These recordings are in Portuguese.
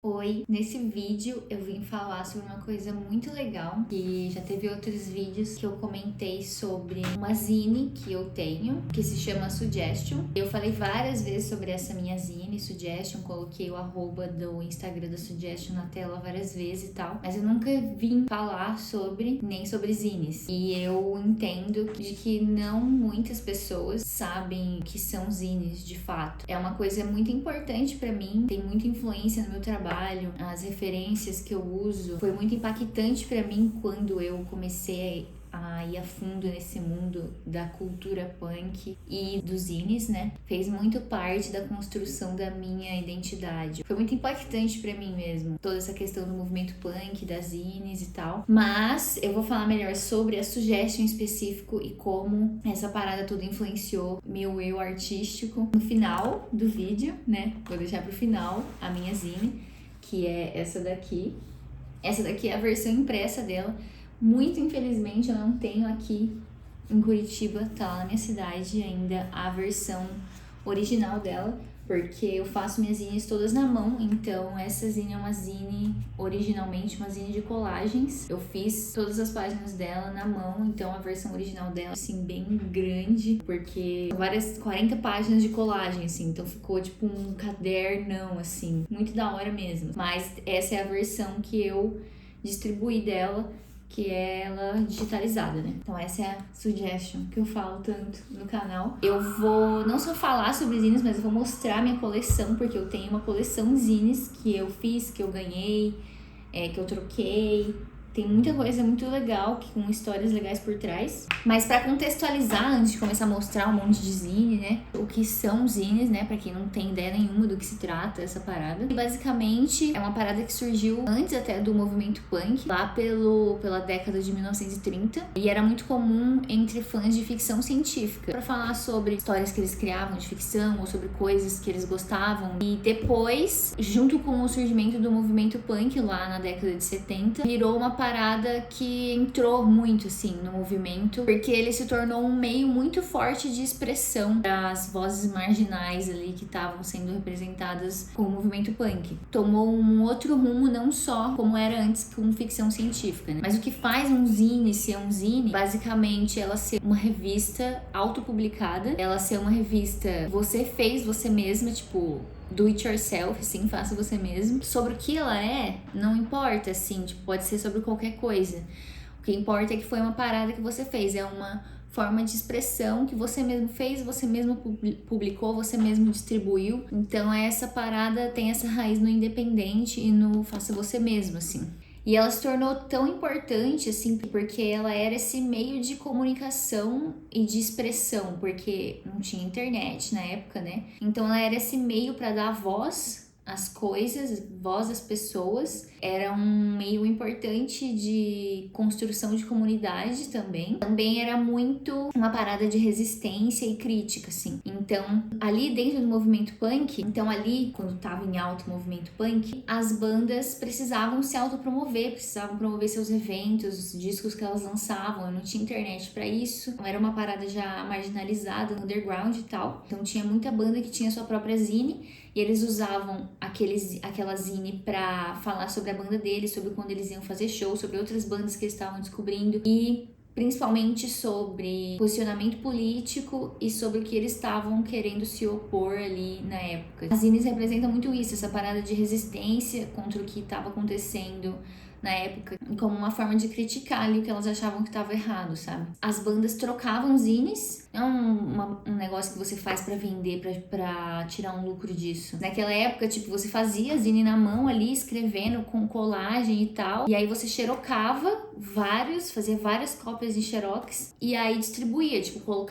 Oi, nesse vídeo eu vim falar sobre uma coisa muito legal, que já teve outros vídeos que eu comentei sobre uma zine que eu tenho, que se chama Suggestion. Eu falei várias vezes sobre essa minha zine, Suggestion, coloquei o arroba do Instagram da Suggestion na tela várias vezes e tal, mas eu nunca vim falar sobre, nem sobre zines. E eu entendo de que não muitas pessoas sabem o que são zines de fato. É uma coisa muito importante pra mim, tem muita influência no meu trabalho. As referências que eu uso foi muito impactante pra mim quando eu comecei a ir a fundo nesse mundo da cultura punk e dos zines, né? Fez muito parte da construção da minha identidade. Foi muito impactante pra mim mesmo, toda essa questão do movimento punk, das zines e tal. Mas eu vou falar melhor sobre a Suggestion em específico e como essa parada toda influenciou meu eu artístico. No final do vídeo, né? Vou deixar pro final a minha zine, que é essa daqui. Essa daqui é a versão impressa dela. Muito infelizmente eu não tenho aqui em Curitiba, tá lá na minha cidade ainda, a versão original dela, porque eu faço minhas zines todas na mão, então essa zine é uma zine, originalmente uma zine de colagens. Eu fiz todas as páginas dela na mão, então a versão original dela, assim, bem grande, porque várias 40 páginas de colagem, assim, então ficou tipo um cadernão, assim, muito da hora mesmo. Mas essa é a versão que eu distribuí dela, que é ela digitalizada, né? Então essa é a Suggestion que eu falo tanto no canal. Eu vou não só falar sobre zines, mas eu vou mostrar minha coleção, porque eu tenho uma coleção de zines que eu fiz, que eu ganhei, que eu troquei. Tem muita coisa muito legal, com histórias legais por trás. Mas pra contextualizar, antes de começar a mostrar um monte de zine, né? O que são zines, né? Pra quem não tem ideia nenhuma do que se trata essa parada. E basicamente é uma parada que surgiu antes até do movimento punk, lá pela década de 1930. E era muito comum entre fãs de ficção científica, pra falar sobre histórias que eles criavam de ficção ou sobre coisas que eles gostavam. E depois, junto com o surgimento do movimento punk lá na década de 70, virou uma parada que entrou muito, assim, no movimento, porque ele se tornou um meio muito forte de expressão das vozes marginais ali que estavam sendo representadas com o movimento punk. Tomou um outro rumo, não só como era antes com ficção científica, né? Mas o que faz um zine ser um zine, basicamente, ela ser uma revista autopublicada, ela ser uma revista você fez você mesma, tipo, do it yourself, assim, faça você mesmo. Sobre o que ela é, não importa, assim, tipo, pode ser sobre qualquer coisa. O que importa é que foi uma parada que você fez, é uma forma de expressão que você mesmo fez, você mesmo publicou, você mesmo distribuiu. Então essa parada tem essa raiz no independente e no faça você mesmo, assim. E ela se tornou tão importante, assim, porque ela era esse meio de comunicação e de expressão, porque não tinha internet na época, né? Então ela era esse meio para dar voz às coisas, voz às pessoas. Era um meio importante de construção de comunidade também. Também era muito uma parada de resistência e crítica, assim. Então, ali dentro do movimento punk, então ali, quando tava em alto o movimento punk, as bandas precisavam se autopromover, precisavam promover seus eventos, os discos que elas lançavam. Não tinha internet pra isso. Então, era uma parada já marginalizada, underground e tal. Então tinha muita banda que tinha sua própria zine, e eles usavam aquela zine pra falar sobre a banda deles, sobre quando eles iam fazer show, sobre outras bandas que eles estavam descobrindo e principalmente sobre posicionamento político e sobre o que eles estavam querendo se opor ali na época. As zines representam muito isso, essa parada de resistência contra o que estava acontecendo na época, como uma forma de criticar ali o que elas achavam que estava errado, sabe? As bandas trocavam zines, não é um negócio que você faz pra vender, pra tirar um lucro disso. Naquela época, tipo, você fazia zine na mão ali, escrevendo com colagem e tal, e aí você xerocava fazia várias cópias de xerox, e aí distribuía, tipo,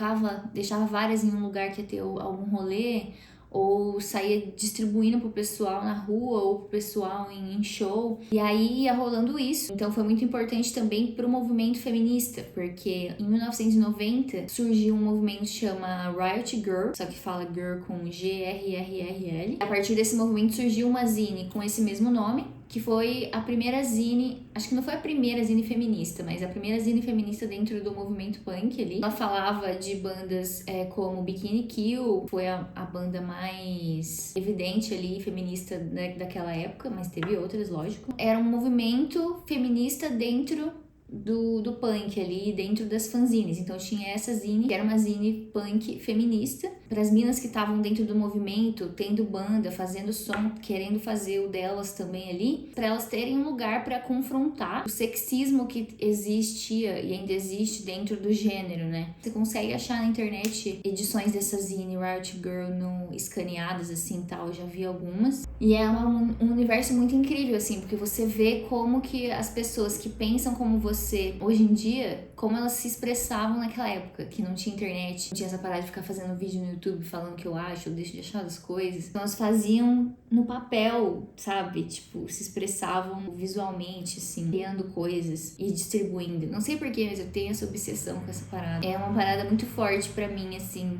deixava várias em um lugar que ia ter algum rolê, ou saía distribuindo pro pessoal na rua ou pro pessoal em show, e aí ia rolando isso. Então foi muito importante também pro movimento feminista, porque em 1990 surgiu um movimento que chama Riot Girl, só que fala girl com Grrrl. A partir desse movimento surgiu uma zine com esse mesmo nome, que foi a primeira zine, acho que não foi a primeira zine feminista, mas a primeira zine feminista dentro do movimento punk ali. Ela falava de bandas como Bikini Kill, foi a banda mais evidente ali, feminista, né, daquela época, mas teve outras, lógico. Era um movimento feminista dentro do punk ali, dentro das fanzines. Então tinha essa zine, que era uma zine punk feminista, para as minas que estavam dentro do movimento, tendo banda, fazendo som, querendo fazer o delas também ali, para elas terem um lugar para confrontar o sexismo que existia e ainda existe dentro do gênero, né? Você consegue achar na internet edições dessa zine Riot Girl no escaneadas assim, tal, eu já vi algumas. E é um universo muito incrível assim, porque você vê como que as pessoas que pensam como você hoje em dia, como elas se expressavam naquela época, que não tinha internet, não tinha essa parada de ficar fazendo vídeo no YouTube falando o que eu acho, ou deixo de achar das coisas. Então elas faziam no papel, sabe? Tipo, se expressavam visualmente, assim, criando coisas e distribuindo. Não sei porquê, mas eu tenho essa obsessão com essa parada. É uma parada muito forte pra mim, assim,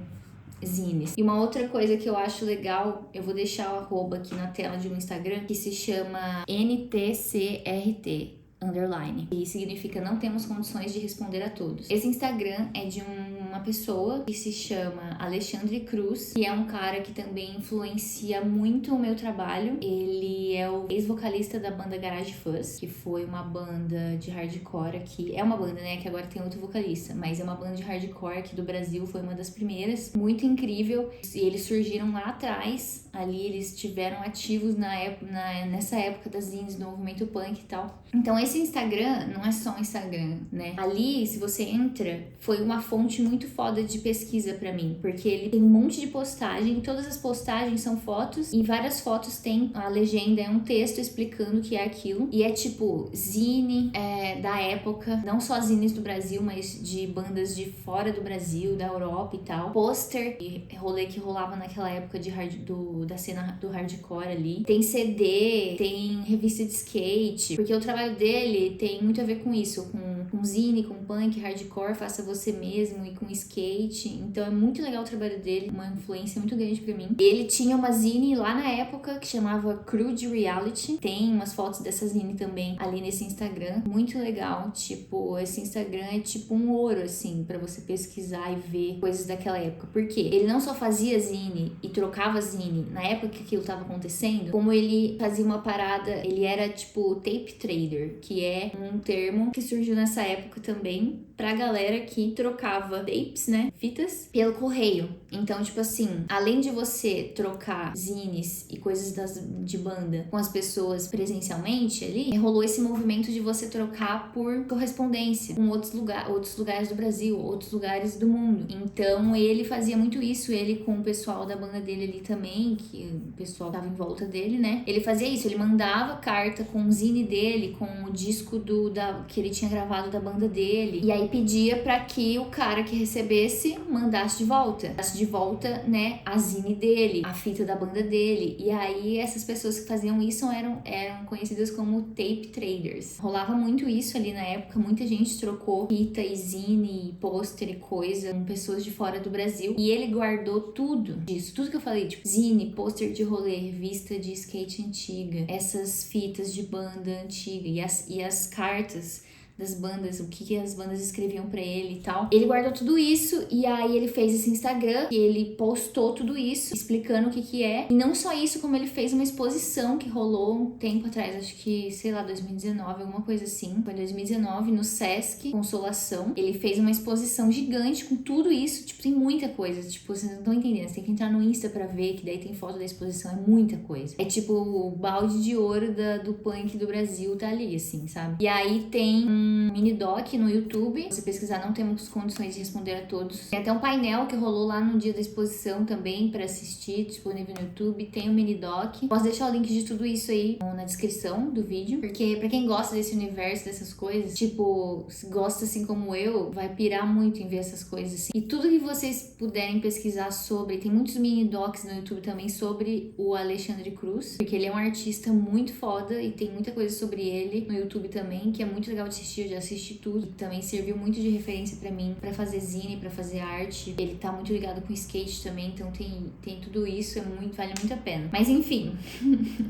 zines. E uma outra coisa que eu acho legal, eu vou deixar o arroba aqui na tela de um Instagram, que se chama NTCRT. Underline, e significa não temos condições de responder a todos. Esse Instagram é de uma pessoa que se chama Alexandre Cruz, que é um cara que também influencia muito o meu trabalho. Ele é o ex-vocalista da banda Garage Fuzz, que foi uma banda de hardcore aqui. É uma banda, né, que agora tem outro vocalista, mas é uma banda de hardcore aqui do Brasil, foi uma das primeiras. Muito incrível. E eles surgiram lá atrás, ali eles estiveram ativos nessa época das zines do movimento punk e tal. Então esse Instagram não é só um Instagram, né? Ali, se você entra, foi uma fonte muito foda de pesquisa pra mim, porque ele tem um monte de postagem, todas as postagens são fotos, e várias fotos tem a legenda, é um texto explicando o que é aquilo, e é tipo zine da época, não só zines do Brasil, mas de bandas de fora do Brasil, da Europa e tal, pôster e rolê que rolava naquela época da cena do hardcore ali, tem CD, tem revista de skate, porque o trabalho dele tem muito a ver com isso, com zine, com punk, hardcore, faça você mesmo e com skate. Então é muito legal o trabalho dele, uma influência muito grande pra mim. Ele tinha uma zine lá na época que chamava Crude Reality. Tem umas fotos dessa zine também ali nesse Instagram. Muito legal. Tipo, esse Instagram é tipo um ouro, assim, pra você pesquisar e ver coisas daquela época. Por quê? Ele não só fazia zine e trocava zine na época que aquilo tava acontecendo, como ele fazia uma parada, ele era tipo tape trader, que é um termo que surgiu nessa época também pra galera que trocava tapes, né, fitas, pelo correio. Então, tipo assim, além de você trocar zines e coisas de banda com as pessoas presencialmente ali, rolou esse movimento de você trocar por correspondência com outros lugares do Brasil, outros lugares do mundo. Então, ele fazia muito isso, ele com o pessoal da banda dele ali também, que o pessoal tava em volta dele, né? Ele fazia isso, ele mandava carta com o zine dele, com o disco que ele tinha gravado da banda dele, e aí pedia pra que o cara que recebesse mandasse de volta, né, a zine dele, a fita da banda dele. E aí essas pessoas que faziam isso eram conhecidas como tape traders. Rolava muito isso ali na época, muita gente trocou fita e zine, e pôster e coisa com pessoas de fora do Brasil. E ele guardou tudo disso, tudo que eu falei, tipo zine, pôster de rolê, revista de skate antiga, essas fitas de banda antiga e as cartas das bandas, o que as bandas escreviam pra ele e tal. Ele guardou tudo isso e aí ele fez esse Instagram e ele postou tudo isso, explicando o que é. E não só isso, como ele fez uma exposição que rolou um tempo atrás, acho que, sei lá, 2019, alguma coisa assim. Foi 2019, no Sesc Consolação. Ele fez uma exposição gigante com tudo isso. Tipo, tem muita coisa. Tipo, vocês não estão entendendo. Você tem que entrar no Insta pra ver, que daí tem foto da exposição. É muita coisa. É tipo o balde de ouro do punk do Brasil tá ali, assim, sabe? E aí tem um mini doc no YouTube. Se pesquisar, não temos condições de responder a todos. Tem até um painel que rolou lá no dia da exposição também pra assistir, disponível no YouTube. Tem um mini doc. Posso deixar o link de tudo isso aí na descrição do vídeo, porque pra quem gosta desse universo, dessas coisas, tipo, se gosta assim como eu, vai pirar muito em ver essas coisas assim. E tudo que vocês puderem pesquisar sobre, tem muitos mini docs no YouTube também sobre o Alexandre Cruz, porque ele é um artista muito foda e tem muita coisa sobre ele no YouTube também, que é muito legal de assistir. eu já assisti tudo. Também serviu muito de referência pra mim, pra fazer zine, pra fazer arte. Ele tá muito ligado com skate também, então tem tudo isso, vale muito a pena. Mas enfim,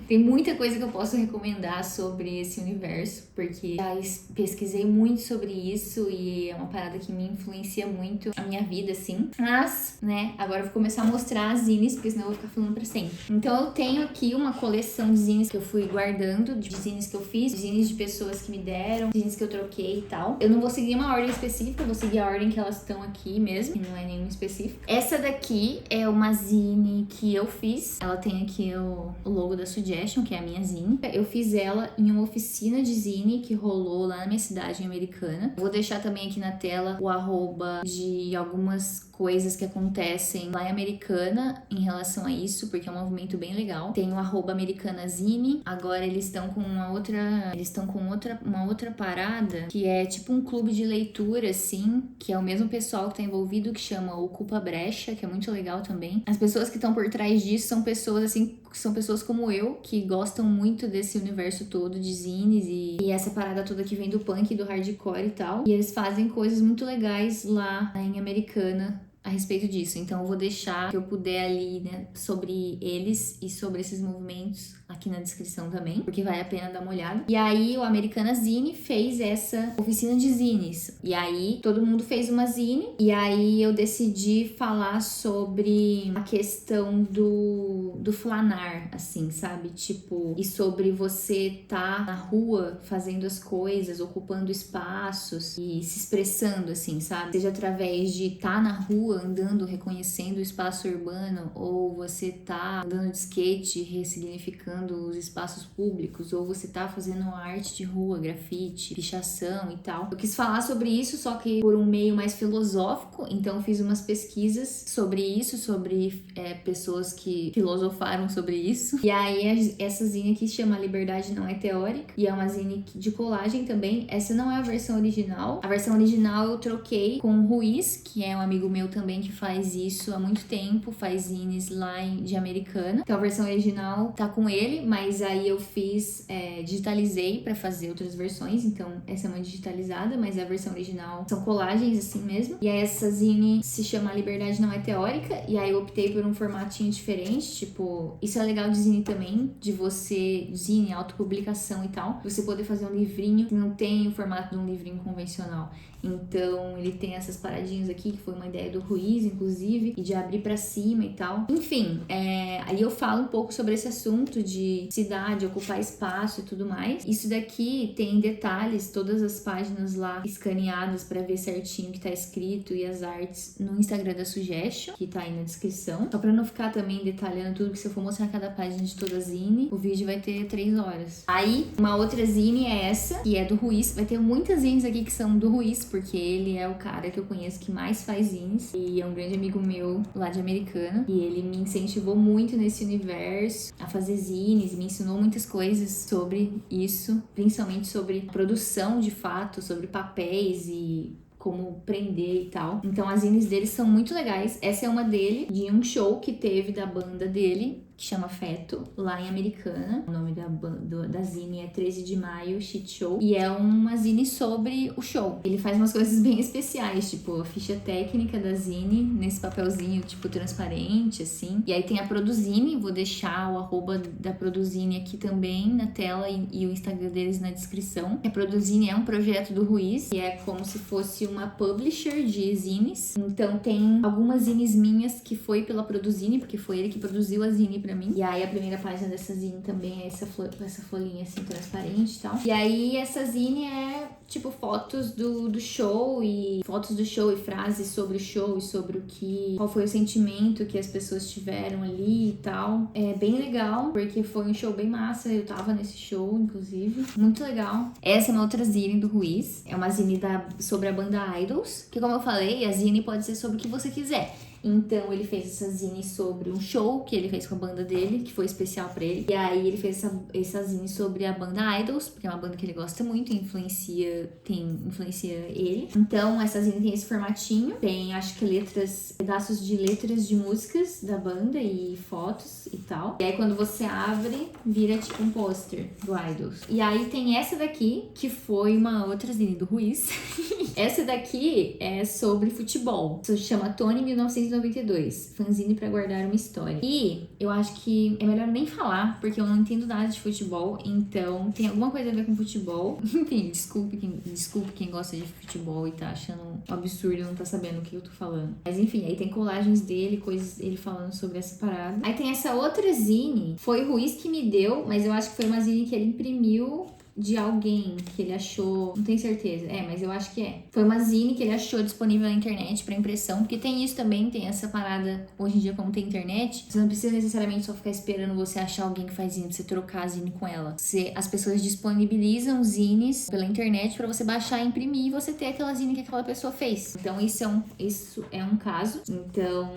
tem muita coisa que eu posso recomendar sobre esse universo, porque já pesquisei muito sobre isso e é uma parada que me influencia muito a minha vida, assim. Mas, né, agora eu vou começar a mostrar as zines, porque senão eu vou ficar falando pra sempre. Então eu tenho aqui uma coleção de zines que eu fui guardando, de zines que eu fiz, zines de pessoas que me deram, zines que eu troquei e tal. Eu não vou seguir uma ordem específica, eu vou seguir a ordem que elas estão aqui mesmo, que não é nenhuma específica. Essa daqui é uma zine que eu fiz. Ela tem aqui o logo da Suggestion, que é a minha zine. Eu fiz ela em uma oficina de zine que rolou lá na minha cidade americana. Vou deixar também aqui na tela o arroba de algumas coisas que acontecem lá em Americana em relação a isso, porque é um movimento bem legal. Tem o arroba Americanazine. Agora eles estão com uma outra parada, que é tipo um clube de leitura, assim, que é o mesmo pessoal que tá envolvido, que chama Ocupa Brecha, que é muito legal também. As pessoas que estão por trás disso são pessoas, assim, são pessoas como eu, que gostam muito desse universo todo de zines e essa parada toda que vem do punk, do hardcore e tal. E eles fazem coisas muito legais lá em Americana a respeito disso. Então eu vou deixar o que eu puder ali, né, sobre eles e sobre esses movimentos aqui na descrição também, porque vale a pena dar uma olhada. E aí o Americana Zine fez essa oficina de zines. E aí todo mundo fez uma zine. E aí eu decidi falar sobre a questão do flanar, assim, sabe? Tipo, e sobre você tá na rua fazendo as coisas, ocupando espaços e se expressando, assim, sabe? Seja através de tá na rua andando, reconhecendo o espaço urbano, ou você tá andando de skate, ressignificando os espaços públicos, ou você tá fazendo arte de rua, grafite, pichação e tal. Eu quis falar sobre isso, só que por um meio mais filosófico, então fiz umas pesquisas sobre isso, sobre pessoas que filosofaram sobre isso. E aí essa zine aqui se chama Liberdade Não É Teórica, e é uma zine de colagem também. Essa não é a versão original. A versão original eu troquei com o Ruiz, que é um amigo meu também que faz isso há muito tempo, faz zines lá de Americana. Então a versão original tá com ele, mas aí eu digitalizei pra fazer outras versões, então essa é uma digitalizada, mas a versão original são colagens assim mesmo. E aí essa zine se chama Liberdade Não É Teórica, e aí eu optei por um formatinho diferente, tipo, isso é legal de zine também, zine, autopublicação e tal, você poder fazer um livrinho que não tem o formato de um livrinho convencional. Então ele tem essas paradinhas aqui, que foi uma ideia do Ruiz, inclusive, e de abrir pra cima e tal. Enfim, aí eu falo um pouco sobre esse assunto de cidade, ocupar espaço e tudo mais. Isso daqui tem detalhes, todas as páginas lá escaneadas pra ver certinho o que tá escrito e as artes no Instagram da Suggestion, que tá aí na descrição. Só pra não ficar também detalhando tudo, que se eu for mostrar cada página de toda a zine, o vídeo vai ter 3 horas. Aí, uma outra zine é essa, que é do Ruiz. Vai ter muitas zines aqui que são do Ruiz, porque ele é o cara que eu conheço que mais faz zines e é um grande amigo meu lá de Americana, e ele me incentivou muito nesse universo a fazer zines, me ensinou muitas coisas sobre isso, principalmente sobre produção de fato, sobre papéis e como prender e tal. Então as zines dele são muito legais. Essa é uma dele, de um show que teve da banda dele, que chama Feto, lá em Americana. O nome da zine é 13 de Maio Shit Show, e é uma zine sobre o show. Ele faz umas coisas bem especiais, tipo a ficha técnica da zine nesse papelzinho tipo transparente, assim. E aí tem a Produzine, vou deixar o arroba da Produzine aqui também na tela e o Instagram deles na descrição. A Produzine é um projeto do Ruiz, que é como se fosse uma publisher de zines. Então tem algumas zines minhas que foi pela Produzine, porque foi ele que produziu a zine pra mim. E aí a primeira página dessa zine também é essa folhinha assim transparente e tal. E aí essa zine é tipo fotos do show e frases sobre o show e sobre qual foi o sentimento que as pessoas tiveram ali e tal. É bem legal, porque foi um show bem massa. Eu tava nesse show, inclusive. Muito legal. Essa é uma outra zine do Ruiz. É uma zine sobre a banda Idols, que como eu falei, a zine pode ser sobre o que você quiser. Então ele fez essa zine sobre um show que ele fez com a banda dele, que foi especial pra ele. E aí ele fez essa zine sobre a banda Idols, porque é uma banda que ele gosta muito e influencia ele. Então essa zine tem esse formatinho, tem acho que pedaços de letras de músicas da banda e fotos e tal. E aí quando você abre, vira tipo um pôster do Idols. E aí tem essa daqui, que foi uma outra zine do Ruiz. Essa daqui é sobre futebol. Se chama Tony 1992, fanzine pra guardar uma história. E eu acho que é melhor nem falar, porque eu não entendo nada de futebol, então tem alguma coisa a ver com futebol. Enfim, desculpe quem gosta de futebol e tá achando um absurdo, não tá sabendo o que eu tô falando. Mas enfim, aí tem colagens dele, coisas ele falando sobre essa parada. Aí tem essa outra zine, foi o Ruiz que me deu, mas eu acho que foi uma zine que ele imprimiu de alguém que ele achou, não tenho certeza, mas eu acho que é. Foi uma zine que ele achou disponível na internet pra impressão, porque tem isso também, tem essa parada, hoje em dia como tem internet, você não precisa necessariamente só ficar esperando você achar alguém que faz zine pra você trocar a zine com ela. As pessoas disponibilizam zines pela internet pra você baixar e imprimir e você ter aquela zine que aquela pessoa fez. Então isso é um caso. Então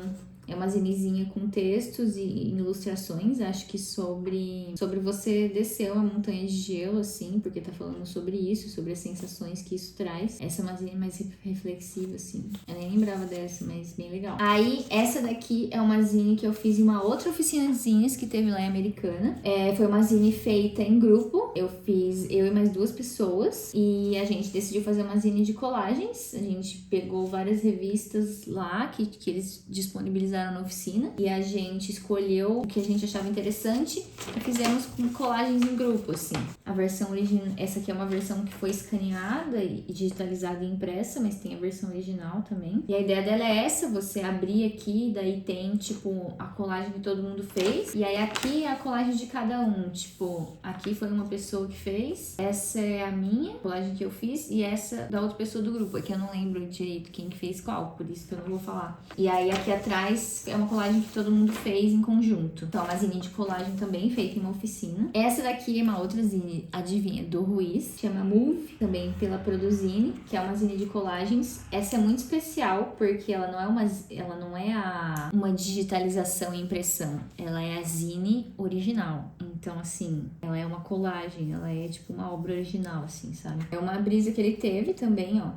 é uma zinezinha com textos e ilustrações, acho que sobre você descer uma montanha de gelo, assim, porque tá falando sobre isso, sobre as sensações que isso traz. Essa é uma zine mais reflexiva, assim. Eu nem lembrava dessa, mas bem legal. Aí, essa daqui é uma zine que eu fiz em uma outra oficina de zines que teve lá em Americana. Foi uma zine feita em grupo. Eu e mais 2 pessoas. E a gente decidiu fazer uma zine de colagens. A gente pegou várias revistas lá que eles disponibilizaram na oficina e a gente escolheu o que a gente achava interessante e fizemos com colagens em grupo, assim. A versão original, essa aqui é uma versão que foi escaneada e digitalizada e impressa, mas tem a versão original também. E a ideia dela é essa, você abrir aqui, daí tem, tipo, a colagem que todo mundo fez, e aí aqui é a colagem de cada um, tipo, aqui foi uma pessoa que fez, essa é a minha colagem que eu fiz, e essa da outra pessoa do grupo, aqui eu não lembro direito quem que fez qual, por isso que eu não vou falar. E aí aqui atrás é uma colagem que todo mundo fez em conjunto. Então, é uma zine de colagem também, feita em uma oficina. Essa daqui é uma outra zine, adivinha, do Ruiz, chama Move, também pela Produzine, que é uma zine de colagens. Essa é muito especial, porque ela não é uma digitalização e impressão, ela é a zine original. Então, assim, ela é uma colagem, ela é tipo uma obra original, assim, sabe? É uma brisa que ele teve também, ó,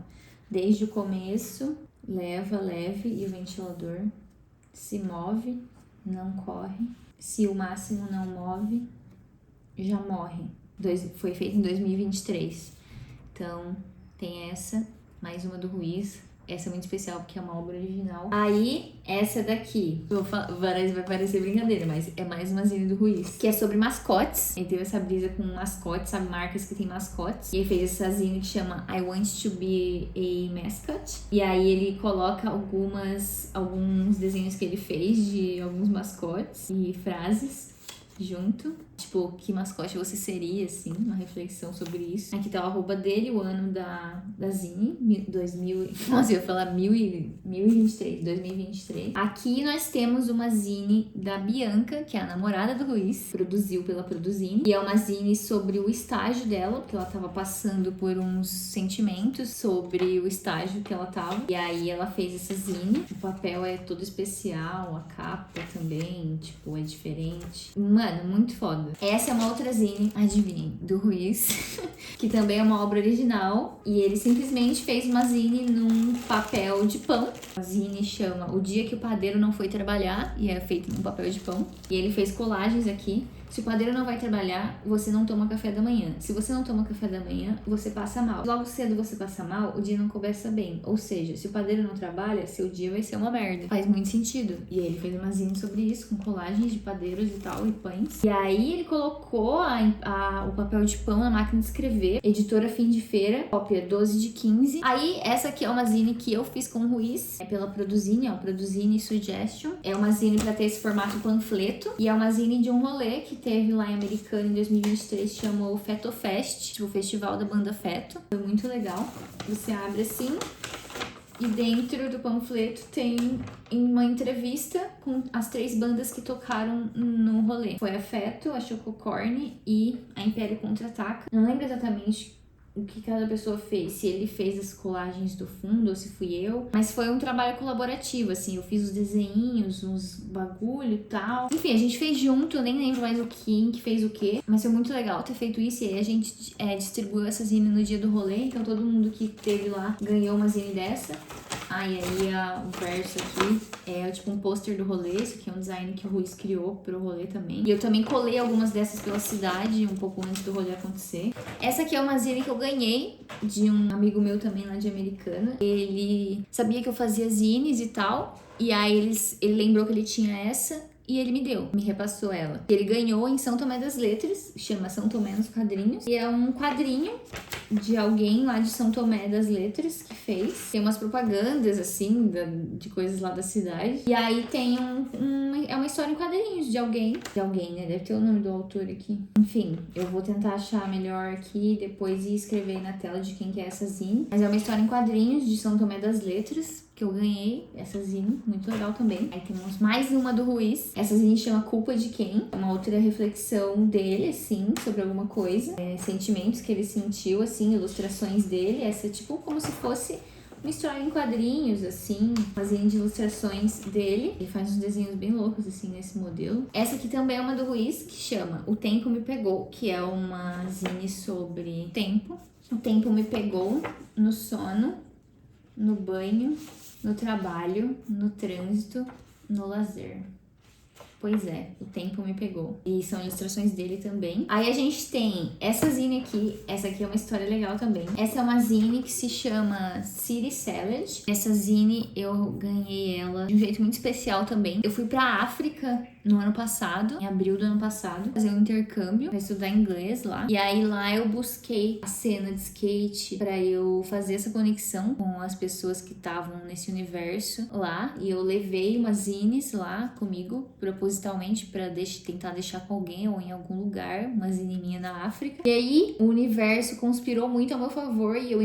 desde o começo, leve e o ventilador se move, não corre. Se o máximo não move, já morre. Foi feito em 2023. Então, tem essa, mais uma do Ruiz. Essa é muito especial porque é uma obra original. Aí, essa daqui, vai parecer brincadeira, mas é mais uma zine do Ruiz, que é sobre mascotes. Ele teve essa brisa com mascotes, sabe? Marcas que tem mascotes. E ele fez essa zine que chama I Want to Be a Mascot. E aí ele coloca alguns desenhos que ele fez de alguns mascotes e frases junto. Tipo, que mascote você seria, assim, uma reflexão sobre isso. Aqui tá o arroba dele, o ano da zine, 2000, nossa, eu ia falar 2023. Aqui nós temos uma zine da Bianca, que é a namorada do Ruiz, produziu pela Produzine, e é uma zine sobre o estágio dela, porque ela tava passando por uns sentimentos sobre o estágio que ela tava, e aí ela fez essa zine. O papel é todo especial, a capa também, tipo, é diferente. Mano, muito foda. Essa é uma outra zine, adivinhem, do Ruiz, que também é uma obra original, e ele simplesmente fez uma zine num papel de pão. A zine chama O Dia que o Padeiro Não Foi Trabalhar, e é feito num papel de pão. E ele fez colagens aqui. Se o padeiro não vai trabalhar, você não toma café da manhã. Se você não toma café da manhã, você passa mal. Logo cedo você passa mal, o dia não começa bem. Ou seja, se o padeiro não trabalha, seu dia vai ser uma merda. Faz muito sentido. E aí ele fez uma zine sobre isso, com colagens de padeiros e tal, e pães. E aí ele colocou o papel de pão na máquina de escrever. Editora Fim de Feira, cópia 12 de 15. Aí essa aqui é uma zine que eu fiz com o Ruiz. É pela Produzine, ó, Produzine Suggestion. É uma zine pra ter esse formato panfleto. E é uma zine de um rolê que teve lá em Americana em 2023, chamou Feto Fest, tipo o festival da banda Feto. Foi muito legal. Você abre assim e dentro do panfleto tem uma entrevista com as 3 bandas que tocaram no rolê. Foi a Feto, a Chococorn e a Império Contra-Ataca. Não lembro exatamente o que cada pessoa fez, se ele fez as colagens do fundo ou se fui eu, mas foi um trabalho colaborativo, assim, eu fiz os desenhinhos, uns bagulho e tal. Enfim, a gente fez junto, eu nem lembro mais quem que fez o quê, mas foi muito legal ter feito isso. E aí a gente distribuiu essa zine no dia do rolê, então todo mundo que teve lá ganhou uma zine dessa. Ah, e aí o verso aqui é tipo um pôster do rolê. Isso aqui é um design que o Ruiz criou pro rolê também. E eu também colei algumas dessas pela cidade um pouco antes do rolê acontecer. Essa aqui é uma zine que eu ganhei de um amigo meu também lá de Americana. Ele sabia que eu fazia zines e tal. E aí ele lembrou que ele tinha essa e ele me repassou ela. Ele ganhou em São Tomé das Letras, chama São Tomé nos Quadrinhos. E é um quadrinho de alguém lá de São Tomé das Letras que fez. Tem umas propagandas, assim, de coisas lá da cidade. E aí tem é uma história em quadrinhos de alguém. De alguém, né? Deve ter o nome do autor aqui. Enfim, eu vou tentar achar melhor aqui depois e escrever aí na tela de quem que é essa zine. Mas é uma história em quadrinhos de São Tomé das Letras que eu ganhei, essa zine, muito legal também. Aí temos mais uma do Ruiz. Essa zine chama Culpa de Quem? É uma outra reflexão dele, assim, sobre alguma coisa. Sentimentos que ele sentiu, assim, ilustrações dele. Essa é tipo como se fosse uma história em quadrinhos, assim, uma zine de ilustrações dele. Ele faz uns desenhos bem loucos, assim, nesse modelo. Essa aqui também é uma do Ruiz, que chama O Tempo Me Pegou, que é uma zine sobre tempo. O tempo me pegou no sono, no banho, no trabalho, no trânsito, no lazer. Pois é, o tempo me pegou. E são ilustrações dele também. Aí a gente tem essa zine aqui. Essa aqui é uma história legal também. Essa é uma zine que se chama City Salad. Essa zine eu ganhei ela de um jeito muito especial também. Eu fui pra África no ano passado, em abril do ano passado, fazer um intercâmbio pra estudar inglês lá. E aí lá eu busquei a cena de skate pra eu fazer essa conexão com as pessoas que estavam nesse universo lá. E eu levei umas zines lá comigo, propositalmente, pra tentar deixar com alguém ou em algum lugar, uma zine minha na África. E aí o universo conspirou muito a meu favor e eu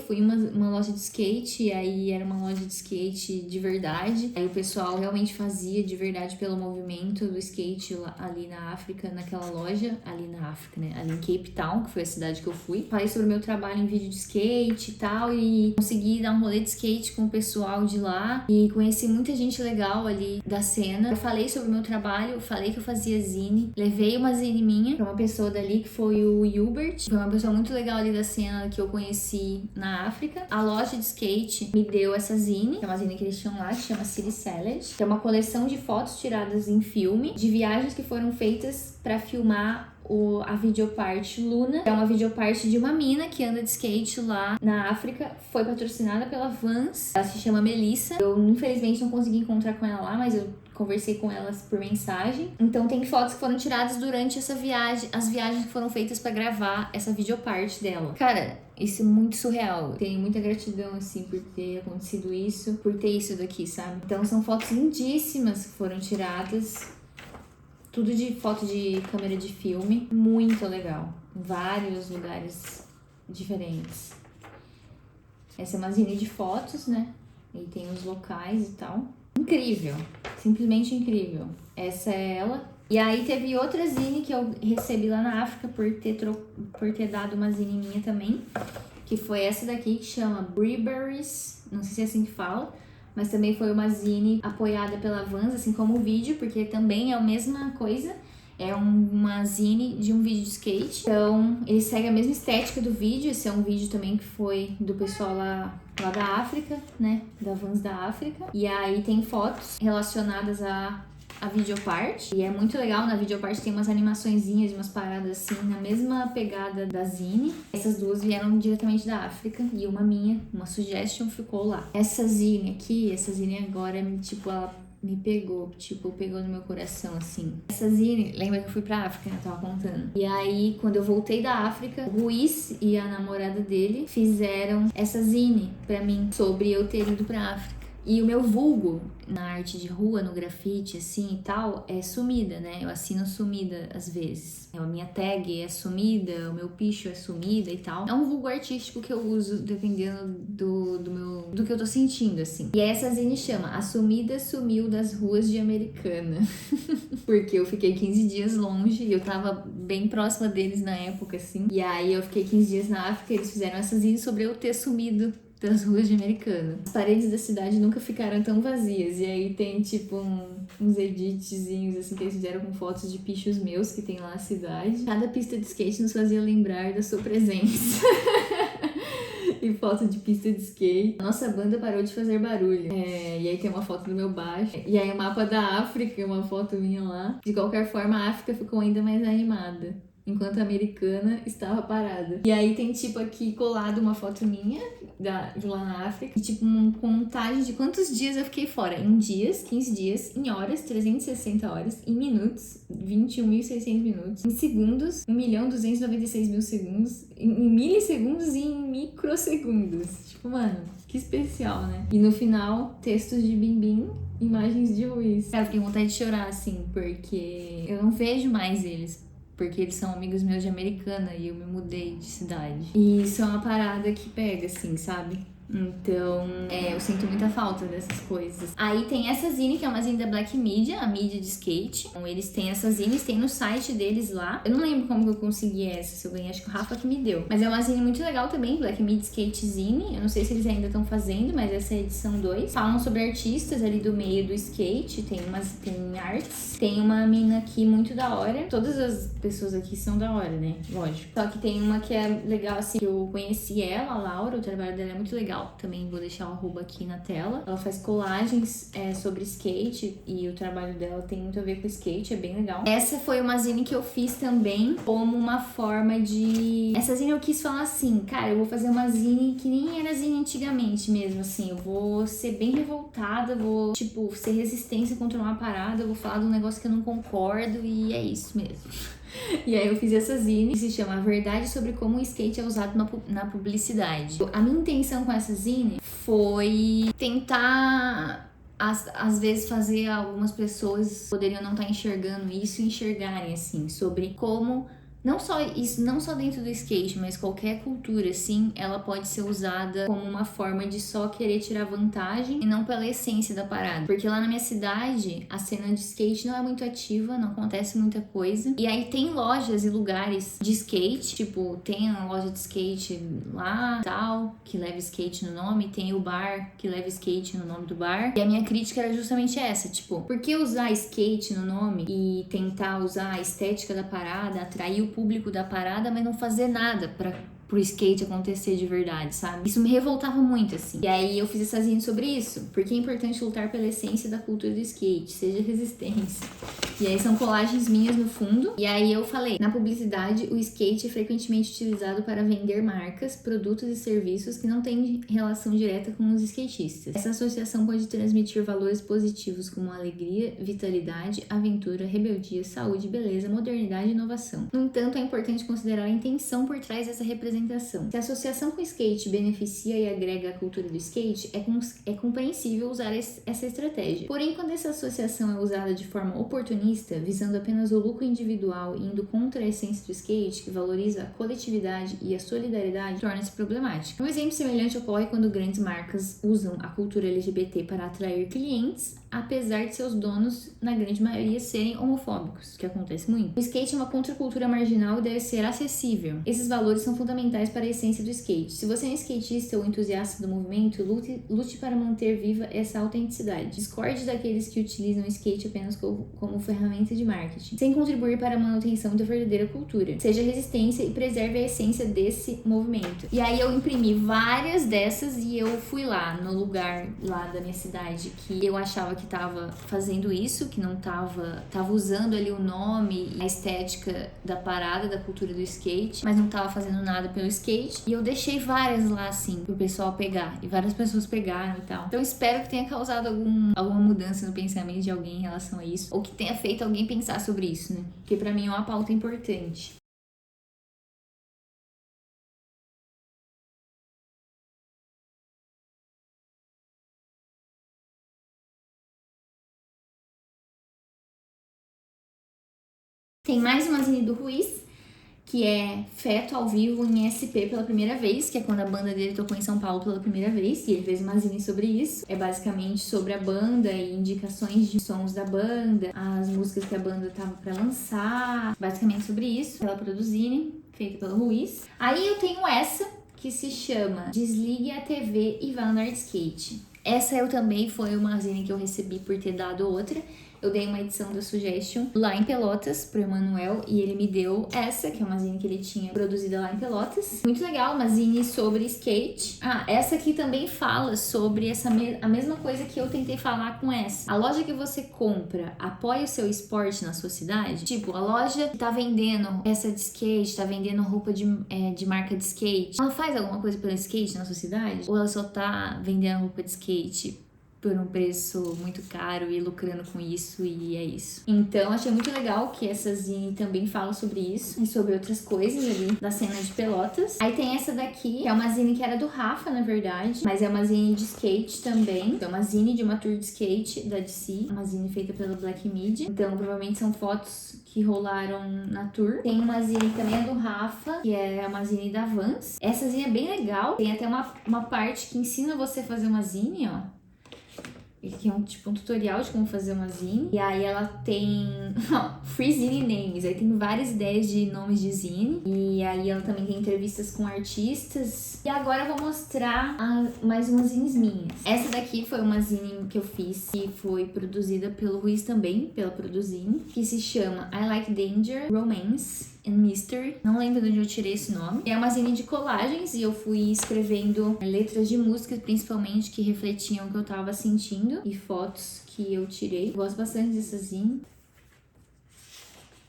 fui em uma loja de skate, e aí era uma loja de skate de verdade. Aí o pessoal realmente fazia de verdade pelo movimento do skate ali na África, naquela loja, ali na África, né? Ali em Cape Town, que foi a cidade que eu fui. Falei sobre o meu trabalho em vídeo de skate e tal, e consegui dar um rolê de skate com o pessoal de lá, e conheci muita gente legal ali da cena. Eu falei sobre o meu trabalho, falei que eu fazia zine, levei uma zine minha pra uma pessoa dali, que foi o Hubert, foi uma pessoa muito legal ali da cena que eu conheci na África. A loja de skate me deu essa zine, que é uma zine que eles tinham lá, que chama City Salad, que é uma coleção de fotos tiradas em filme, de viagens que foram feitas pra filmar a videoparte Luna. É uma videoparte de uma mina que anda de skate lá na África. Foi patrocinada pela Vans. Ela se chama Melissa. Eu, infelizmente, não consegui encontrar com ela lá, mas eu conversei com elas por mensagem. Então tem fotos que foram tiradas durante essa viagem, as viagens que foram feitas pra gravar essa videoparte dela. Cara, isso é muito surreal. Tenho muita gratidão, assim, por ter acontecido isso, por ter isso daqui, sabe? Então são fotos lindíssimas que foram tiradas. Tudo de foto de câmera de filme. Muito legal. Em vários lugares diferentes. Essa é uma zine de fotos, né? E tem os locais e tal. Incrível. Simplesmente incrível. Essa é ela. E aí teve outra zine que eu recebi lá na África por ter dado uma zine minha também. Que foi essa daqui, que chama Breeberries. Não sei se é assim que fala. Mas também foi uma zine apoiada pela Vans, assim como o vídeo, porque também é a mesma coisa. É uma zine de um vídeo de skate. Então, ele segue a mesma estética do vídeo. Esse é um vídeo também que foi do pessoal lá da África, né? Da Vans da África. E aí tem fotos relacionadas a videoparte. E é muito legal, na videoparte tem umas animaçõezinhas, umas paradas assim, na mesma pegada da zine. Essas duas vieram diretamente da África. E uma minha, uma suggestion, ficou lá. Essa zine aqui, essa zine agora, tipo, ela me pegou, tipo, pegou no meu coração, assim. Essa zine, lembra que eu fui pra África, né? Eu tava contando. E aí, quando eu voltei da África, o Ruiz e a namorada dele fizeram essa zine pra mim, sobre eu ter ido pra África. E o meu vulgo na arte de rua, no grafite, assim e tal, é Sumida, né? Eu assino Sumida às vezes. A minha tag é Sumida, o meu picho é Sumida e tal. É um vulgo artístico que eu uso dependendo do que eu tô sentindo, assim. E aí essa zine chama A Sumida Sumiu das Ruas de Americana. Porque eu fiquei 15 dias longe e eu tava bem próxima deles na época, assim. E aí eu fiquei 15 dias na África e eles fizeram essa zine sobre eu ter sumido das ruas de Americana. As paredes da cidade nunca ficaram tão vazias. E aí tem, tipo, uns editzinhos, assim, que eles fizeram com fotos de pichos meus que tem lá na cidade. Cada pista de skate nos fazia lembrar da sua presença. E foto de pista de skate. A nossa banda parou de fazer barulho. E aí tem uma foto do meu baixo. E aí o mapa da África, uma foto minha lá. De qualquer forma, a África ficou ainda mais animada, enquanto a Americana estava parada. E aí tem, tipo, aqui colado uma foto minha de lá na África. E, tipo, uma contagem de quantos dias eu fiquei fora. Em dias, 15 dias. Em horas, 360 horas. Em minutos, 21.600 minutos. Em segundos, 1.296.000 segundos. Em milissegundos e em microsegundos. Tipo, mano, que especial, né? E no final, textos de Bimbim, imagens de Ruiz. Cara, eu fiquei com vontade de chorar, assim, porque eu não vejo mais eles. Porque eles são amigos meus de Americana e eu me mudei de cidade. E isso é uma parada que pega, assim, sabe? Então, eu sinto muita falta dessas coisas. Aí tem essa zine, que é uma zine da Black Media, a mídia de skate. Então, eles têm essas zines, tem no site deles lá. Eu não lembro como que eu consegui essa, se eu ganhei, acho que o Rafa que me deu. Mas é uma zine muito legal também, Black Media Skate Zine. Eu não sei se eles ainda estão fazendo, mas essa é a edição 2. Falam sobre artistas ali do meio do skate, tem artes. Tem uma mina aqui muito da hora. Todas as pessoas aqui são da hora, né? Lógico. Só que tem uma que é legal, assim, que eu conheci ela, a Laura, o trabalho dela é muito legal. Também vou deixar o arroba aqui na tela. Ela faz colagens sobre skate e o trabalho dela tem muito a ver com skate, é bem legal. Essa foi uma zine que eu fiz também como uma forma de... Essa zine eu quis falar assim, cara, eu vou fazer uma zine que nem era zine antigamente mesmo, assim. Eu vou ser bem revoltada, vou, tipo, ser resistência contra uma parada, eu vou falar de um negócio que eu não concordo e é isso mesmo. E aí eu fiz essa zine que se chama A Verdade sobre como o skate é usado na publicidade. A minha intenção com essa zine foi tentar, às vezes, fazer algumas pessoas poderiam não estar enxergando isso e enxergarem, assim, sobre como... Não só isso, não só dentro do skate, mas qualquer cultura, assim, ela pode ser usada como uma forma de só querer tirar vantagem e não pela essência da parada. Porque lá na minha cidade, a cena de skate não é muito ativa, não acontece muita coisa. E aí tem lojas e lugares de skate, tipo, tem a loja de skate lá, tal, que leva skate no nome, tem o bar que leva skate no nome do bar. E a minha crítica era justamente essa, tipo, por que usar skate no nome e tentar usar a estética da parada, atrair o público da parada, mas não fazer nada pro skate acontecer de verdade, sabe? Isso me revoltava muito, assim. E aí eu fiz essa zine sobre isso, porque é importante lutar pela essência da cultura do skate, seja resistência. E aí são colagens minhas no fundo. E aí eu falei, na publicidade, o skate é frequentemente utilizado para vender marcas, produtos e serviços que não têm relação direta com os skatistas. Essa associação pode transmitir valores positivos como alegria, vitalidade, aventura, rebeldia, saúde, beleza, modernidade e inovação. No entanto, é importante considerar a intenção por trás dessa representação. Se a associação com o skate beneficia e agrega a cultura do skate, é compreensível usar essa estratégia. Porém, quando essa associação é usada de forma oportunista, visando apenas o lucro individual e indo contra a essência do skate, que valoriza a coletividade e a solidariedade, torna-se problemática. Um exemplo semelhante ocorre quando grandes marcas usam a cultura LGBT para atrair clientes, apesar de seus donos, na grande maioria, serem homofóbicos, que acontece muito. O skate é uma contracultura marginal e deve ser acessível. Esses valores são fundamentais para a essência do skate. Se você é um skatista ou entusiasta do movimento, lute para manter viva essa autenticidade. Discorde daqueles que utilizam o skate apenas como ferramenta de marketing, sem contribuir para a manutenção da verdadeira cultura. Seja resistência e preserve a essência desse movimento. E aí eu imprimi várias dessas e eu fui lá no lugar lá da minha cidade que eu achava que tava fazendo isso, que não tava usando ali o nome e a estética da parada, da cultura do skate, mas não tava fazendo nada pelo skate. E eu deixei várias lá, assim, pro pessoal pegar. E várias pessoas pegaram e tal. Então eu espero que tenha causado alguma mudança no pensamento de alguém em relação a isso. Ou que tenha feito alguém pensar sobre isso, né? Porque pra mim é uma pauta importante. Tem mais uma zine do Ruiz, que é Feto ao vivo em SP pela primeira vez, que é quando a banda dele tocou em São Paulo pela primeira vez, e ele fez uma zine sobre isso. É basicamente sobre a banda e indicações de sons da banda, as músicas que a banda tava pra lançar, basicamente sobre isso. Ela produzine, feita pelo Ruiz. Aí eu tenho essa, que se chama Desligue a TV e Vá Andar de Skate. Essa eu também foi uma zine que eu recebi por ter dado outra. Eu dei uma edição da Suggestion lá em Pelotas pro Emanuel e ele me deu essa, que é uma zine que ele tinha produzida lá em Pelotas. Muito legal, uma zine sobre skate. Ah, essa aqui também fala sobre a mesma coisa que eu tentei falar com essa. A loja que você compra apoia o seu esporte na sua cidade? Tipo, a loja que tá vendendo peça de skate, tá vendendo roupa de marca de skate. Ela faz alguma coisa pelo skate na sua cidade? Ou ela só tá vendendo roupa de skate por um preço muito caro e lucrando com isso, e é isso. Então, achei muito legal que essa zine também fala sobre isso e sobre outras coisas ali da cena de Pelotas. Aí tem essa daqui, que é uma zine que era do Rafa, na verdade, mas é uma zine de skate também. É uma zine de uma tour de skate da DC, uma zine feita pela Black Media. Então, provavelmente são fotos que rolaram na tour. Tem uma zine que também é do Rafa, que é uma zine da Vans. Essa zine é bem legal. Tem até uma parte que ensina você a fazer uma zine, ó. Aqui é um tutorial de como fazer uma zine. E aí ela tem free zine names. Aí tem várias ideias de nomes de zine. E aí ela também tem entrevistas com artistas. E agora eu vou mostrar mais umas zines minhas. Essa daqui foi uma zine que eu fiz, que foi produzida pelo Ruiz também, pela Produzine, que se chama I Like Danger, Romance and Mystery. Não lembro de onde eu tirei esse nome. É uma zine de colagens e eu fui escrevendo letras de músicas, principalmente, que refletiam o que eu tava sentindo, e fotos que eu tirei. Gosto bastante dessa zine.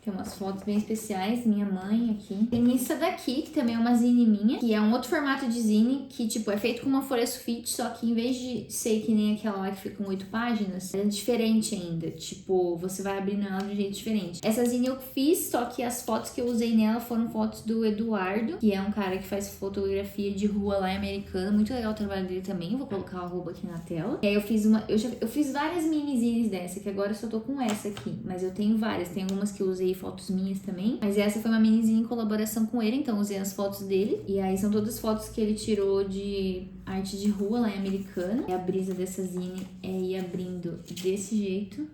Tem umas fotos bem especiais, minha mãe aqui. Tem essa daqui, que também é uma zine minha, que é um outro formato de zine, que, tipo, é feito com uma folha sulfite, só que em vez de ser que nem aquela lá que fica com 8 páginas, é diferente ainda. Tipo, você vai abrindo ela de um jeito diferente. Essa zine eu fiz, só que as fotos que eu usei nela foram fotos do Eduardo, que é um cara que faz fotografia de rua lá em Americana. Muito legal o trabalho dele também. Vou colocar o arroba aqui na tela. E aí eu fiz eu fiz várias mini zines dessa, que agora eu só tô com essa aqui. Mas eu tenho várias. Tem algumas que eu usei fotos minhas também, mas essa foi uma minizinha em colaboração com ele, então usei as fotos dele, e aí são todas fotos que ele tirou de arte de rua lá em Americana. E a brisa dessa zine é ir abrindo desse jeito.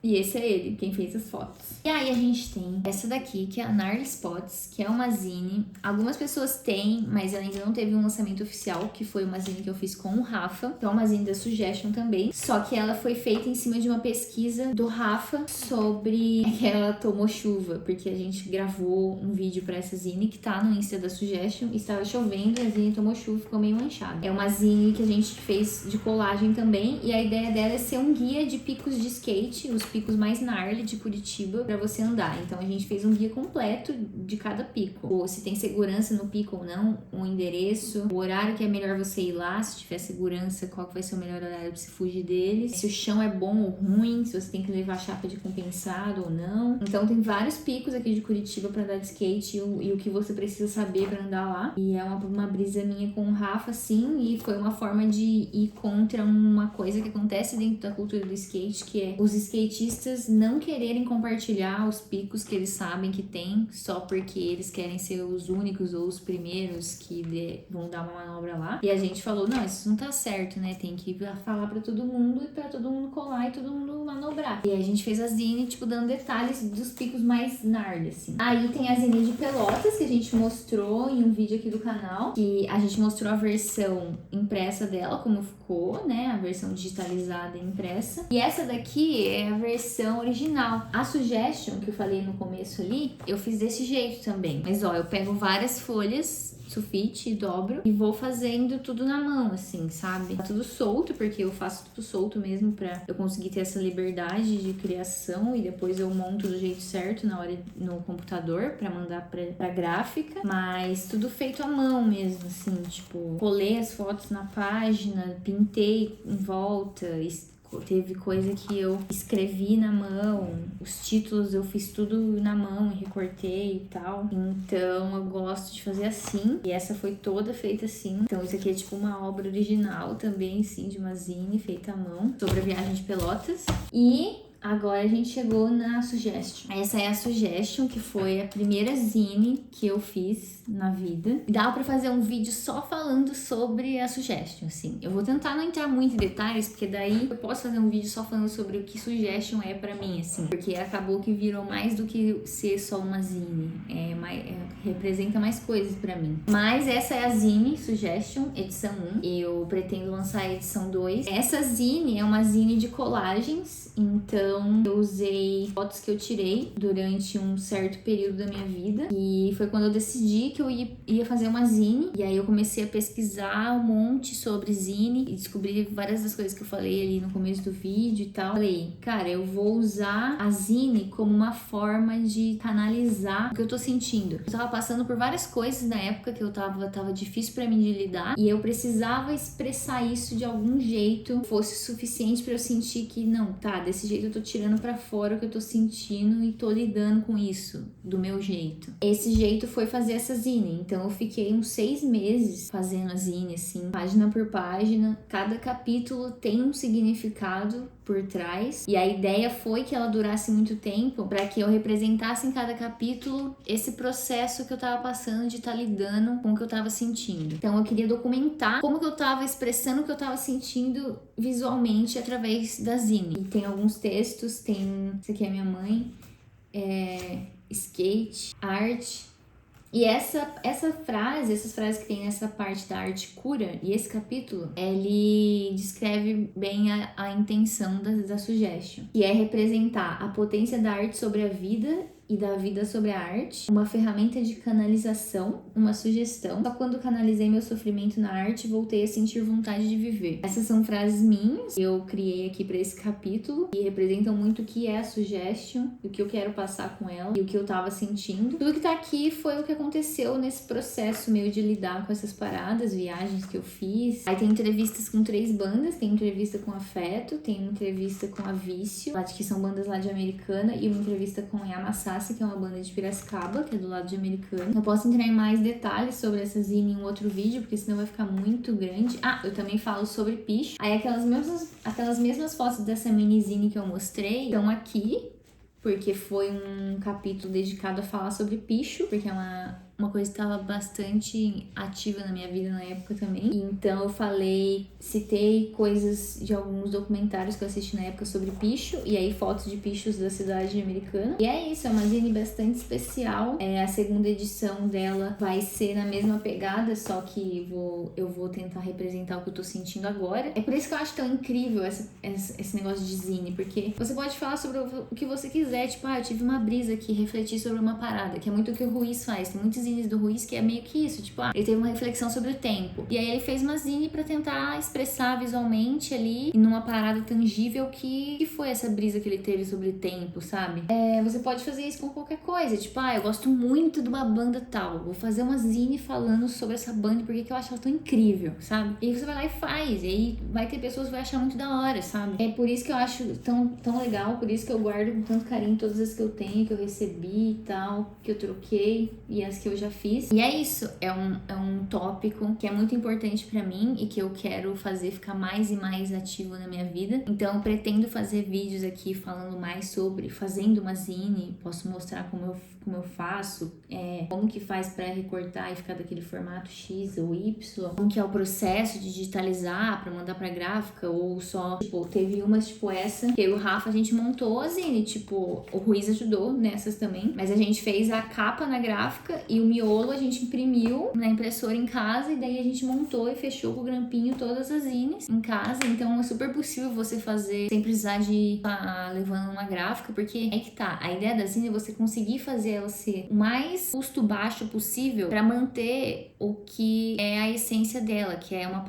E esse é ele, quem fez as fotos. E aí a gente tem essa daqui, que é a Gnarly Spots, que é uma zine. Algumas pessoas têm, mas ela ainda não teve um lançamento oficial, que foi uma zine que eu fiz com o Rafa. Então é uma zine da Suggestion também. Só que ela foi feita em cima de uma pesquisa do Rafa sobre que ela tomou chuva, porque a gente gravou um vídeo pra essa zine que tá no Insta da Suggestion. Estava chovendo e a zine tomou chuva, ficou meio manchada. É uma zine que a gente fez de colagem também, e a ideia dela é ser um guia de picos de skate, os picos mais gnarly de Curitiba, pra você andar. Então a gente fez um guia completo de cada pico. Ou se tem segurança no pico ou não, o endereço, o horário que é melhor você ir lá, se tiver segurança, qual que vai ser o melhor horário pra você fugir dele, se o chão é bom ou ruim, se você tem que levar chapa de compensado ou não. Então tem vários picos aqui de Curitiba pra andar de skate e o que você precisa saber pra andar lá. E é uma brisa minha com o Rafa, sim, e foi uma forma de ir contra uma coisa que acontece dentro da cultura do skate, que é os skatistas não quererem compartilhar os picos que eles sabem que tem, só porque eles querem ser os únicos ou os primeiros que vão dar uma manobra lá. E a gente falou, não, isso não tá certo, né? Tem que falar pra todo mundo e pra todo mundo colar e todo mundo manobrar. E a gente fez a zine, tipo, dando detalhes dos picos mais gnarly, assim. Aí tem a zine de Pelotas, que a gente mostrou em um vídeo aqui do canal, que a gente mostrou a versão impressa dela, como ficou, né? A versão digitalizada e impressa. E essa daqui é a versão original. A Suggestion, que eu falei no começo ali, eu fiz desse jeito também. Mas, ó, eu pego várias folhas sulfite e dobro e vou fazendo tudo na mão, assim, sabe? Tá tudo solto, porque eu faço tudo solto mesmo pra eu conseguir ter essa liberdade de criação, e depois eu monto do jeito certo na hora no computador pra mandar pra gráfica, mas tudo feito à mão mesmo, assim, tipo, colei as fotos na página, pintei em volta, Teve coisa que eu escrevi na mão, os títulos eu fiz tudo na mão e recortei e tal. Então eu gosto de fazer assim. E essa foi toda feita assim. Então isso aqui é tipo uma obra original também, sim, de uma zine feita à mão, sobre a viagem de Pelotas. E agora a gente chegou na Suggestion. Essa é a Suggestion, que foi a primeira zine que eu fiz na vida. Dá pra fazer um vídeo só falando sobre a Suggestion, assim. Eu vou tentar não entrar muito em detalhes, porque daí eu posso fazer um vídeo só falando sobre o que Suggestion é pra mim, assim. Porque acabou que virou mais do que ser só uma zine. Representa mais coisas pra mim. Mas essa é a zine Suggestion, edição 1. Eu pretendo lançar a edição 2. Essa zine é uma zine de colagens, então eu usei fotos que eu tirei durante um certo período da minha vida. E foi quando eu decidi que eu ia fazer uma zine. E aí eu comecei a pesquisar um monte sobre zine e descobri várias das coisas que eu falei ali no começo do vídeo e tal. Falei, cara, eu vou usar a zine como uma forma de canalizar o que eu tô sentindo. Eu tava passando por várias coisas na época que eu tava difícil pra mim de lidar. E eu precisava expressar isso de algum jeito, fosse suficiente pra eu sentir que, não, tá, desse jeito eu tô tirando pra fora o que eu tô sentindo e tô lidando com isso do meu jeito. Esse jeito foi fazer essa zine. Então eu fiquei uns 6 meses fazendo a zine, assim, página por página. Cada capítulo tem um significado por trás. E a ideia foi que ela durasse muito tempo para que eu representasse em cada capítulo esse processo que eu tava passando de estar lidando com o que eu tava sentindo. Então eu queria documentar como que eu tava expressando o que eu tava sentindo visualmente através da zine. E tem alguns textos, tem... Essa aqui é minha mãe. Skate, arte. E essas frases que tem nessa parte da arte cura, e esse capítulo, ele descreve bem a intenção da Suggestion, que é representar a potência da arte sobre a vida e da vida sobre a arte, uma ferramenta de canalização, uma sugestão. Só quando canalizei meu sofrimento na arte, voltei a sentir vontade de viver. Essas são frases minhas que eu criei aqui para esse capítulo e representam muito o que é a Suggestion, o que eu quero passar com ela e o que eu tava sentindo. Tudo que tá aqui foi o que aconteceu nesse processo meu de lidar com essas paradas, viagens que eu fiz. Aí tem entrevistas com 3 bandas, tem entrevista com Afeto, tem uma entrevista com a Vício, que são bandas lá de Americana, e uma entrevista com Yamassá, que é uma banda de Piracicaba, que é do lado de Americana. Eu posso entrar em mais detalhes sobre essa zine em um outro vídeo, porque senão vai ficar muito grande. Ah, eu também falo sobre picho. Aí aquelas mesmas fotos dessa mini zine que eu mostrei estão aqui, porque foi um capítulo dedicado a falar sobre picho, porque é uma coisa que estava bastante ativa na minha vida na época também. Então eu citei coisas de alguns documentários que eu assisti na época sobre picho, e aí fotos de pichos da cidade americana. E é isso, é uma zine bastante especial. A segunda edição dela vai ser na mesma pegada, só que eu vou tentar representar o que eu tô sentindo agora. É por isso que eu acho tão incrível esse negócio de zine, porque você pode falar sobre o que você quiser, tipo, eu tive uma brisa aqui, refleti sobre uma parada, que é muito o que o Ruiz faz. Tem muitos zines do Ruiz que é meio que isso, tipo, ele teve uma reflexão sobre o tempo. E aí ele fez uma zine pra tentar expressar visualmente ali, numa parada tangível, que foi essa brisa que ele teve sobre o tempo, sabe? Você pode fazer isso com qualquer coisa, tipo, eu gosto muito de uma banda tal, vou fazer uma zine falando sobre essa banda, porque que eu acho ela tão incrível, sabe? E aí você vai lá e faz, e aí vai ter pessoas que vão achar muito da hora, sabe? É por isso que eu acho tão legal, por isso que eu guardo com tanto carinho todas as que eu tenho, que eu recebi e tal, que eu troquei e as que eu já fiz. E é isso, é um tópico que é muito importante pra mim e que eu quero fazer ficar mais e mais ativo na minha vida. Então eu pretendo fazer vídeos aqui falando mais sobre fazendo uma zine, posso mostrar como eu faço, como que faz pra recortar e ficar daquele formato X ou Y, como que é o processo de digitalizar pra mandar pra gráfica, ou só, tipo, teve umas tipo essa, que eu e o Rafa a gente montou a zine, tipo, o Ruiz ajudou nessas também, mas a gente fez a capa na gráfica e o miolo a gente imprimiu na impressora em casa, e daí a gente montou e fechou com o grampinho todas as zines em casa. Então é super possível você fazer sem precisar de estar levando uma gráfica, porque é que tá, a ideia da zine é você conseguir fazer ela ser o mais custo baixo possível para manter o que é a essência dela, que é uma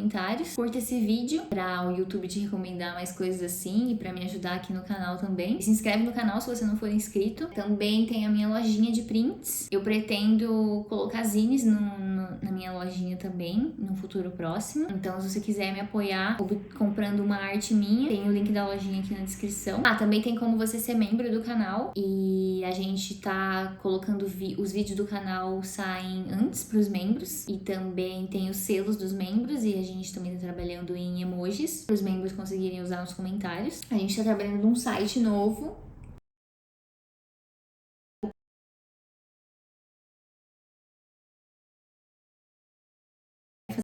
comentários. Curta esse vídeo pra o YouTube te recomendar mais coisas assim e pra me ajudar aqui no canal também. E se inscreve no canal se você não for inscrito. Também tem a minha lojinha de prints. Eu pretendo colocar zines na minha lojinha também, no futuro próximo. Então, se você quiser me apoiar comprando uma arte minha, tem o link da lojinha aqui na descrição. Também tem como você ser membro do canal. E a gente tá colocando os vídeos do canal saem antes pros membros. E também tem os selos dos membros. E a gente também tá trabalhando em emojis para os membros conseguirem usar nos comentários. A gente tá trabalhando num site novo